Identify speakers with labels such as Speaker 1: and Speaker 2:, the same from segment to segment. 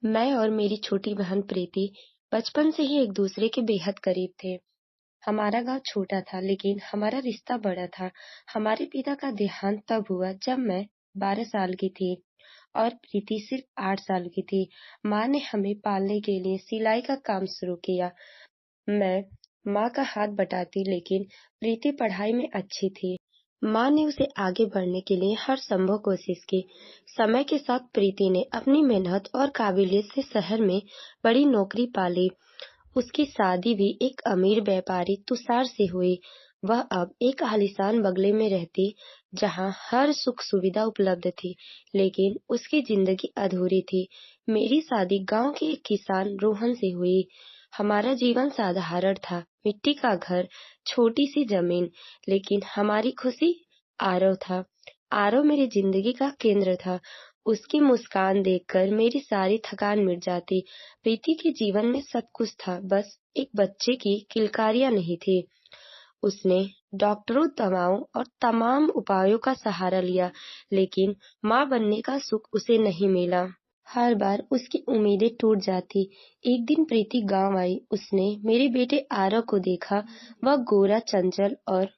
Speaker 1: मैं और मेरी छोटी बहन प्रीति बचपन से ही एक दूसरे के बेहद करीब थे। हमारा गांव छोटा था लेकिन हमारा रिश्ता बड़ा था। हमारे पिता का देहांत तब हुआ जब मैं 12 साल की थी और प्रीति सिर्फ 8 साल की थी। माँ ने हमें पालने के लिए सिलाई का काम शुरू किया। मैं माँ का हाथ बटाती लेकिन प्रीति पढ़ाई में अच्छी थी। माँ ने उसे आगे बढ़ने के लिए हर संभव कोशिश की। समय के साथ प्रीति ने अपनी मेहनत और काबिलियत से शहर में बड़ी नौकरी पा ली। उसकी शादी भी एक अमीर व्यापारी तुषार से हुई। वह अब एक आलीशान बंगले में रहती, जहां हर सुख सुविधा उपलब्ध थी, लेकिन उसकी जिंदगी अधूरी थी। मेरी शादी गांव के एक किसान रोहन से हुई। हमारा जीवन साधारण था, मिट्टी का घर, छोटी सी जमीन, लेकिन हमारी खुशी आरव था। आरव मेरी जिंदगी का केंद्र था। उसकी मुस्कान देखकर मेरी सारी थकान मिट जाती। प्रीति के जीवन में सब कुछ था, बस एक बच्चे की किलकारियां नहीं थी। उसने डॉक्टरों, दवाओं और तमाम उपायों का सहारा लिया, लेकिन माँ बनने का सुख उसे नहीं मिला। हर बार उसकी उम्मीदें टूट जाती। एक दिन प्रीति गांव आई। उसने मेरे बेटे आरव को देखा। वह गोरा, चंचल और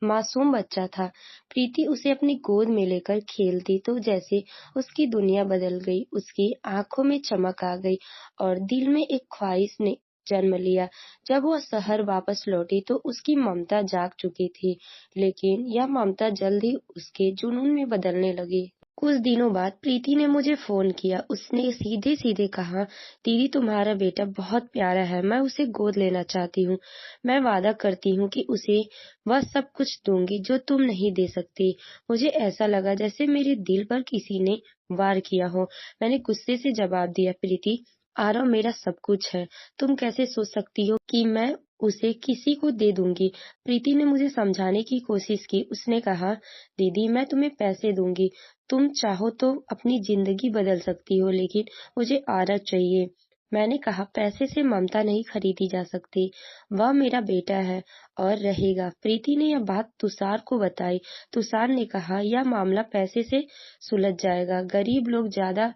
Speaker 1: मासूम बच्चा था। प्रीति उसे अपनी गोद में लेकर खेलती तो जैसे उसकी दुनिया बदल गई। उसकी आंखों में चमक आ गई और दिल में एक ख्वाहिश ने जन्म लिया। जब वह शहर वापस लौटी तो उसकी ममता जाग चुकी थी, लेकिन यह ममता जल्द ही उसके जुनून में बदलने लगी। कुछ दिनों बाद प्रीति ने मुझे फोन किया। उसने सीधे सीधे कहा, दीदी तुम्हारा बेटा बहुत प्यारा है, मैं उसे गोद लेना चाहती हूँ। मैं वादा करती हूँ कि उसे वह सब कुछ दूंगी जो तुम नहीं दे सकती। मुझे ऐसा लगा जैसे मेरे दिल पर किसी ने वार किया हो। मैंने गुस्से से जवाब दिया, प्रीति, आरव मेरा सब कुछ है। तुम कैसे सोच सकती हो कि मैं उसे किसी को दे दूंगी? प्रीति ने मुझे समझाने की कोशिश की। उसने कहा, दीदी मैं तुम्हें पैसे दूंगी, तुम चाहो तो अपनी जिंदगी बदल सकती हो, लेकिन मुझे आरव चाहिए। मैंने कहा, पैसे से ममता नहीं खरीदी जा सकती। वह मेरा बेटा है और रहेगा। प्रीति ने यह बात तुषार को बताई। तुषार ने कहा, यह मामला पैसे से सुलझ जाएगा, गरीब लोग ज्यादा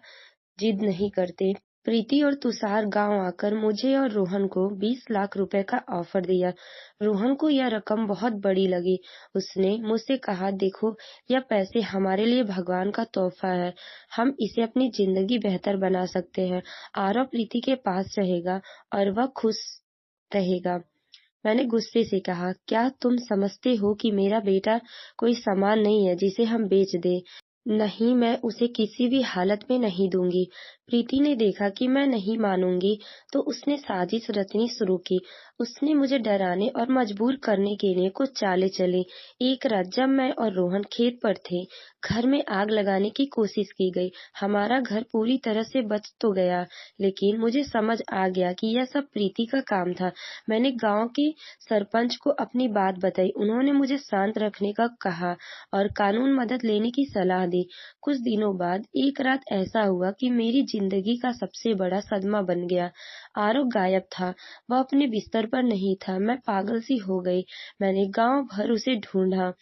Speaker 1: जिद नहीं करते। प्रीति और तुषार गांव आकर मुझे और रोहन को 20 लाख रुपए का ऑफर दिया। रोहन को यह रकम बहुत बड़ी लगी। उसने मुझसे कहा, देखो, यह पैसे हमारे लिए भगवान का तोहफा है। हम इसे अपनी जिंदगी बेहतर बना सकते हैं। आरव प्रीति के पास रहेगा और वह खुश रहेगा। मैंने गुस्से से कहा, क्या तुम समझते हो कि मेरा बेटा कोई सामान नहीं है जिसे हम बेच दें? नहीं, मैं उसे किसी भी हालत में नहीं दूंगी। प्रीति ने देखा कि मैं नहीं मानूंगी तो उसने साजिश रचनी शुरू की। उसने मुझे डराने और मजबूर करने के लिए कुछ चालें चली। एक रात जब मैं और रोहन खेत पर थे, घर में आग लगाने की कोशिश की गई। हमारा घर पूरी तरह से बच तो गया, लेकिन मुझे समझ आ गया कि यह सब प्रीति का काम था। मैंने गांव के सरपंच को अपनी बात बताई। उन्होंने मुझे शांत रखने का कहा और कानून मदद लेने की सलाह दी। कुछ दिनों बाद एक रात ऐसा हुआ कि मेरी जिंदगी का सबसे बड़ा सदमा बन गया। आरव गायब था। वह अपने बिस्तर पर नहीं था। मैं पागल सी हो गई। मैंने गांव भर उसे ढूंढा,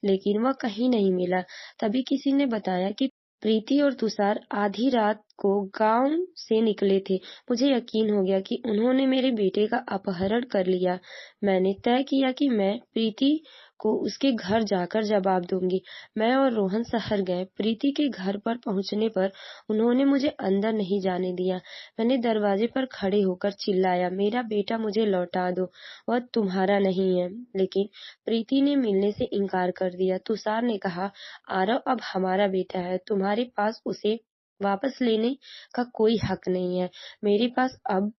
Speaker 1: लेकिन वह कहीं नहीं मिला। तभी किसी ने बताया कि प्रीति और तुषार आधी रात को गांव से निकले थे। मुझे यकीन हो गया कि उन्होंने मेरे बेटे का अपहरण कर लिया। मैंने तय किया कि मैं प्रीति को उसके घर जाकर जवाब दूंगी। मैं और रोहन शहर गए। प्रीति के घर पर पहुंचने पर उन्होंने मुझे अंदर नहीं जाने दिया। मैंने दरवाजे पर खड़े होकर चिल्लाया, मेरा बेटा मुझे लौटा दो, वह तुम्हारा नहीं है। लेकिन प्रीति ने मिलने से इनकार कर दिया। तुषार ने कहा, आरव अब हमारा बेटा है, तुम्हारे पास उसे वापस लेने का कोई हक नहीं है। मेरे पास अब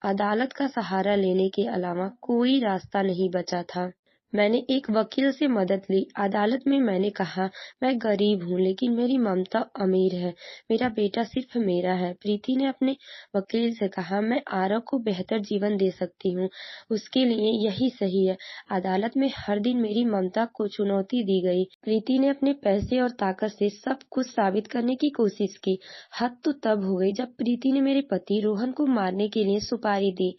Speaker 1: अदालत का सहारा लेने के अलावा कोई रास्ता नहीं बचा था। मैंने एक वकील से मदद ली। अदालत में मैंने कहा, मैं गरीब हूँ लेकिन मेरी ममता अमीर है। मेरा बेटा सिर्फ मेरा है। प्रीति ने अपने वकील से कहा, मैं आरव को बेहतर जीवन दे सकती हूँ, उसके लिए यही सही है। अदालत में हर दिन मेरी ममता को चुनौती दी गई। प्रीति ने अपने पैसे और ताकत से सब कुछ साबित करने की कोशिश की। हद तो तब हो गई जब प्रीति ने मेरे पति रोहन को मारने के लिए सुपारी दी।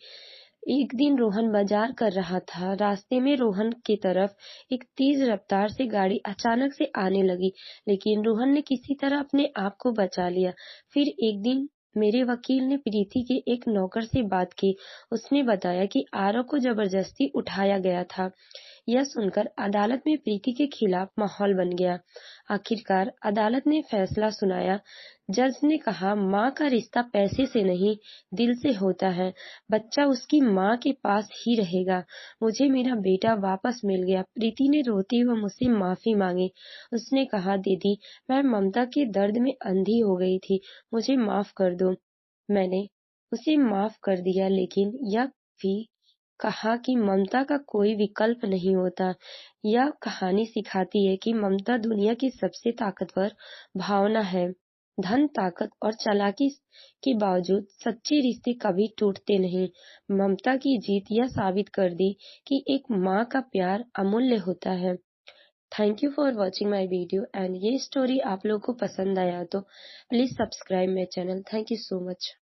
Speaker 1: एक दिन रोहन बाजार कर रहा था। रास्ते में रोहन की तरफ एक तेज रफ्तार से गाड़ी अचानक से आने लगी, लेकिन रोहन ने किसी तरह अपने आप को बचा लिया। फिर एक दिन मेरे वकील ने प्रीति के एक नौकर से बात की। उसने बताया कि आरव को जबरदस्ती उठाया गया था। यह सुनकर अदालत में प्रीति के खिलाफ माहौल बन गया। आखिरकार अदालत ने फैसला सुनाया। जज ने कहा, माँ का रिश्ता पैसे से नहीं, दिल से होता है। बच्चा उसकी माँ के पास ही रहेगा। मुझे मेरा बेटा वापस मिल गया। प्रीति ने रोते हुए मुझसे माफी मांगी। उसने कहा, दीदी, मैं ममता के दर्द में अंधी हो गई थी। मुझे माफ कर दो। मैंने उसे माफ कर दिया, लेकिन यह भी कहा कि ममता का कोई विकल्प नहीं होता। यह कहानी सिखाती है कि ममता दुनिया की सबसे ताकतवर भावना है। धन, ताकत और चालाकी के बावजूद सच्चे रिश्ते कभी टूटते नहीं। ममता की जीत यह साबित कर दी कि एक माँ का प्यार अमूल्य होता है। Thank you for watching my video and ये स्टोरी आप लोगों को पसंद आया तो please subscribe my channel. Thank you so much.